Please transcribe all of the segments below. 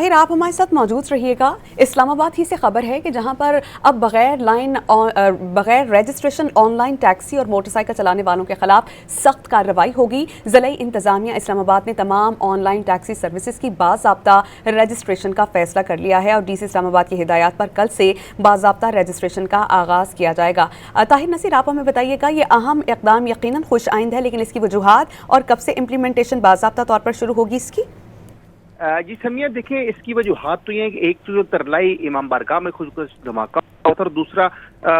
ताहिर, आप हमारे साथ मौजूद रहिएगा। इस्लामाबाद ही से खबर है कि जहां पर अब बगैर रजिस्ट्रेशन ऑनलाइन टैक्सी और मोटरसाइकिल चलाने वालों के खिलाफ सख्त कार्रवाई होगी। ज़िला इंतज़ामिया इस्लामाबाद ने तमाम ऑनलाइन टैक्सी सर्विसेज की बाज़ाब्ता रजिस्ट्रेशन का फैसला कर लिया है और DC इस्लामाबाद की हिदायत पर कल से बाज़ाब्ता रजिस्ट्रेशन का आगाज़ किया जाएगा। ताहिर नसीर, आप हमें बताइएगा, ये अहम इक़दाम यकीनन खुश आइंद है, लेकिन इसकी वजूहात और कब से इम्प्लीमेंटेशन बाज़ाब्ता तौर पर शुरू होगी इसकी? जी समिया, देखिए इसकी वजूहात तो ये है कि एक तो जो तरलाई इमाम बारगाह में खुद धमाका हुआ था और दूसरा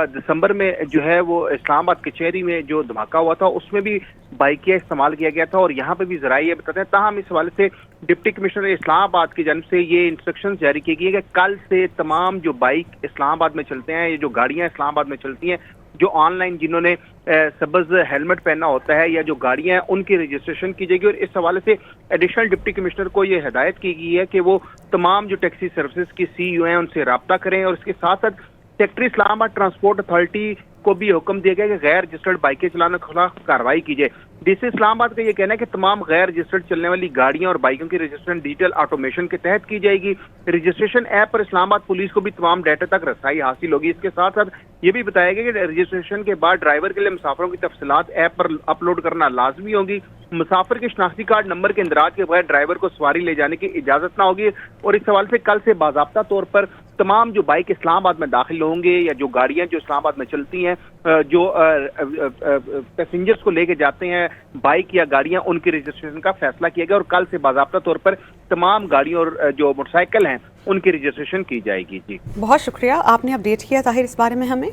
दिसंबर में जो है वो इस्लामाबाद कचहरी में जो धमाका हुआ था उसमें भी बाइकियाँ इस्तेमाल किया गया था और यहाँ पे भी ज़राए बताते हैं। ताहम इस हवाले से डिप्टी कमिश्नर इस्लामाबाद की जानब से ये इंस्ट्रक्शन जारी की गई है कि कल से तमाम जो बाइक इस्लामाबाद में चलते हैं, ये जो गाड़ियाँ इस्लामाबाद में चलती हैं, जो ऑनलाइन जिन्होंने सब्ज़ हेलमेट पहना होता है या जो गाड़ियां हैं उनकी रजिस्ट्रेशन की जाएगी। और इस हवाले से एडिशनल डिप्टी कमिश्नर को ये हिदायत की गई है कि वो तमाम जो टैक्सी सर्विसेज की CEO हैं उनसे रब्ता करें और इसके साथ साथ सेक्रेटरी इस्लामाबाद ट्रांसपोर्ट अथॉरिटी को भी हुक्म दिया गया कि गैर रजिस्टर्ड बाइकें चलाने के खिलाफ कार्रवाई की जाए। DC इस्लामाबाद का ये कहना है कि तमाम गैर रजिस्टर्ड चलने वाली गाड़ियां और बाइकों की रजिस्ट्रेशन डिजिटल ऑटोमेशन के तहत की जाएगी। रजिस्ट्रेशन ऐप पर इस्लामाबाद पुलिस को भी तमाम डाटा तक रसाई हासिल होगी। इसके साथ साथ ये भी बताया गया कि रजिस्ट्रेशन के बाद ड्राइवर के लिए मुसाफिरों की तफसीलात ऐप पर अपलोड करना लाजमी होगी। मुसाफिर के शनाख्ती कार्ड नंबर के इंदराज के बगैर ड्राइवर को सवारी ले जाने की इजाजत ना होगी। और इस हवाले से कल से बाज़ाब्ता तौर पर तमाम जो बाइक इस्लामाबाद में दाखिल होंगे या जो गाड़ियां जो इस्लामाबाद में चलती हैं, जो पैसेंजर्स को लेके जाते हैं बाइक या गाड़ियां, उनकी रजिस्ट्रेशन का फैसला किया गया और कल से बाज़ाब्ता तौर पर तमाम गाड़ियों और जो मोटरसाइकिल हैं उनकी रजिस्ट्रेशन की जाएगी। जी बहुत शुक्रिया, आपने अपडेट किया ताहिर इस बारे में हमें।